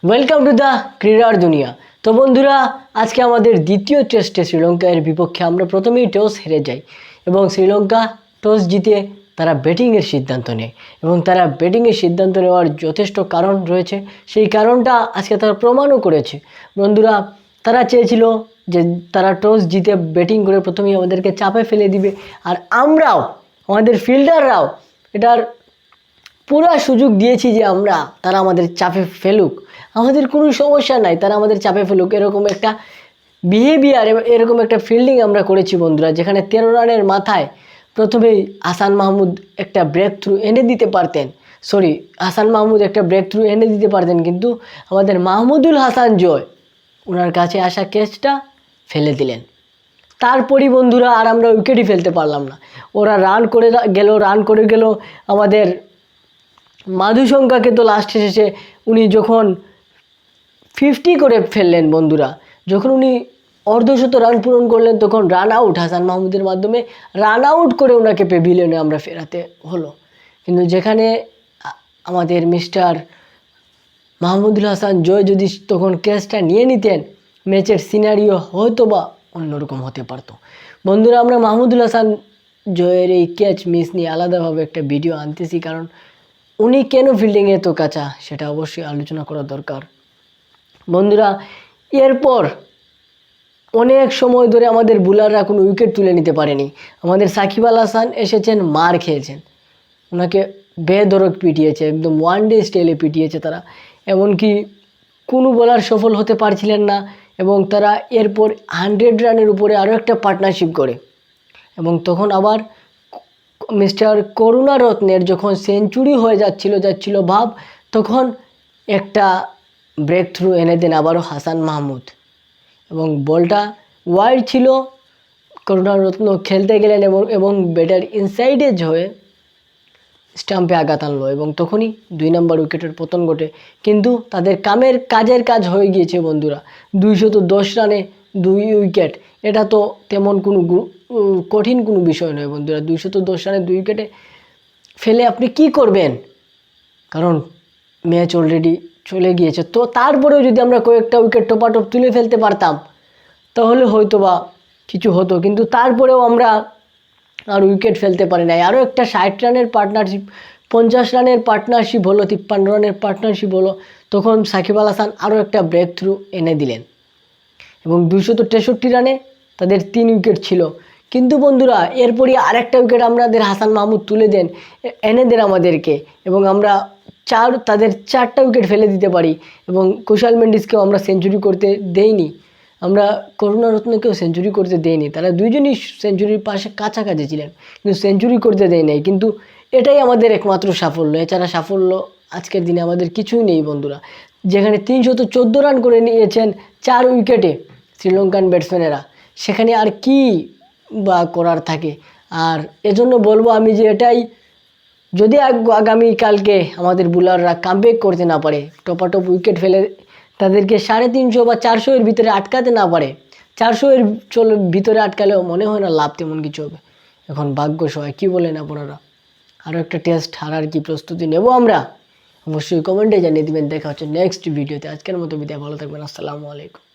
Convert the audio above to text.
Welcome to the ক্রীড়ার দুনিয়া। তো বন্ধুরা, আজকে আমাদের দ্বিতীয় টেস্টে শ্রীলঙ্কার বিপক্ষে আমরা প্রথমেই টস হেরে যাই এবং শ্রীলঙ্কা টস জিতে তারা ব্যাটিংয়ের সিদ্ধান্ত নেয় এবং তারা ব্যাটিংয়ের সিদ্ধান্ত নেওয়ার যথেষ্ট কারণ রয়েছে। সেই কারণটা আজকে তারা প্রমাণও করেছে। বন্ধুরা, তারা চেয়েছিল যে তারা টস জিতে ব্যাটিং করে প্রথমেই আমাদেরকে চাপে ফেলে দিবে, আর আমরাও আমাদের ফিল্ডাররাও এটার পুরো সুযোগ দিয়েছি যে তারা আমাদের চাপে ফেলুক, আমাদের কোনো সমস্যা নাই, তারা আমাদের চাপে ফেলুক, এরকম একটা বিহেভিয়ার, এরকম একটা ফিল্ডিং আমরা করেছি বন্ধুরা, যেখানে 13 রানের মাথায় প্রথমেই হাসান মাহমুদ একটা ব্রেক থ্রু এনে দিতে পারতেন। কিন্তু আমাদের মাহমুদুল হাসান জয় ওনার কাছে আসা ক্যাচটা ফেলে দিলেন। তারপরই বন্ধুরা আর আমরা উইকেটই ফেলতে পারলাম না। ওরা রান করে গেল আমাদের মাধুশঙ্কাকে। তো লাস্টে শেষে উনি যখন 50 করে ফেললেন বন্ধুরা, যখন উনি অর্ধশত রান পূরণ করলেন, তখন রান আউট হাসান মাহমুদের মাধ্যমে রান আউট করে ওনাকে প্যাভিলিয়নে আমরা ফেরাতে হলো। কিন্তু যেখানে আমাদের মিস্টার মাহমুদুল হাসান জয় যদি তখন ক্যাচটা নিয়ে নিতেন, ম্যাচের সিনারিও হয়তো বা অন্যরকম হতে পারতো। বন্ধুরা, আমরা মাহমুদুল হাসান জয়ের এই ক্যাচ মিস নিয়ে আলাদাভাবে একটা ভিডিও আনতেছি, কারণ উনি কেন ফিল্ডিংয়ে এত কাঁচা সেটা অবশ্যই আলোচনা করা দরকার। বন্ধুরা, এরপর অনেক সময় ধরে আমাদের বোলাররা কোনো উইকেট তুলে নিতে পারেনি। আমাদের সাকিব আল হাসান এসেছেন, মার খেয়েছেন, ওনাকে বেধড়ক পিটিয়েছে, একদম ওয়ান ডে স্টাইলে পিটিয়েছে তারা। এমনকি কোনো বোলার সফল হতে পারছিলেন না এবং তারা এরপর 100 রানের উপরে আরও একটা পার্টনারশিপ করে। এবং তখন আবার মিস্টার করুণারত্নের যখন সেঞ্চুরি হয়ে যাচ্ছিল ভাব, তখন একটা ব্রেক থ্রু এনে দেন আবারও হাসান মাহমুদ এবং বলটা ওয়াইড ছিল। করুণারত্ন খেলতে গেলেন এবং ব্যাটার ইনসাইডে হয়ে স্টাম্পে আঘাত আনলো এবং তখনই 2 নম্বর উইকেটের পতন ঘটে। কিন্তু তাদের কাজের কাজ হয়ে গিয়েছে বন্ধুরা। 210 রানে 2 উইকেট, এটা তো তেমন কোনো কঠিন কোনো বিষয় নয় বন্ধুরা। 210 রানে 2 উইকেটে ফেলে আপনি কি করবেন, কারণ ম্যাচ অলরেডি চলে গিয়েছে। তো তারপরেও যদি আমরা কয়েকটা উইকেট টপাটপ তুলে ফেলতে পারতাম, তাহলে হয়তো বা কিছু হতো। কিন্তু তারপরেও আমরা আর উইকেট ফেলতে পারি নাই। আরও একটা 60 রানের পার্টনারশিপ, 50 রানের পার্টনারশিপ হলো, 53 রানের পার্টনারশিপ হলো, তখন সাকিব আল হাসান আরও একটা ব্রেক থ্রু এনে দিলেন এবং 263 রানে তাদের 3 উইকেট ছিল। কিন্তু বন্ধুরা, এরপরই আরেকটা উইকেট আমাদের হাসান মাহমুদ এনে দেন আমাদেরকে এবং আমরা তাদের 4টা উইকেট ফেলে দিতে পারি এবং কুশাল মেন্ডিসকেও আমরা সেঞ্চুরি করতে দেইনি, আমরা করুণারত্নকেও সেঞ্চুরি করতে দেইনি। তারা দুইজনই সেঞ্চুরির পাশে কাছাকাছি ছিলেন, কিন্তু সেঞ্চুরি করতে দেয় নাই। কিন্তু এটাই আমাদের একমাত্র সাফল্য, এছাড়া সাফল্য আজকের দিনে আমাদের কিছুই নেই বন্ধুরা। যেখানে 314 রান করে নিয়েছেন 4 উইকেটে শ্রীলঙ্কান ব্যাটসম্যানেরা, সেখানে আর কি বা করার থাকে। আর এজন্য বলবো আমি যে এটাই, যদি আগামীকালকে আমাদের বোলাররা কামব্যাক করতে না পারে, টপাটপ উইকেট ফেলে তাদেরকে 350 বা 400 এর ভিতরে আটকাতে না পারে, 400 এর ভিতরে আটকালেও মনে হয় না লাভ তেমন কিছু হবে। এখন ভাগ্য সহায়, কী বলেন আপনারা? আরও একটা টেস্ট হারার কি প্রস্তুতি নেব আমরা? অবশ্যই কমেন্টে জানিয়ে দেবেন। দেখা হচ্ছে নেক্সট ভিডিওতে। আজকের মতো বিদায়, ভালো থাকবেন, আসসালামু আলাইকুম।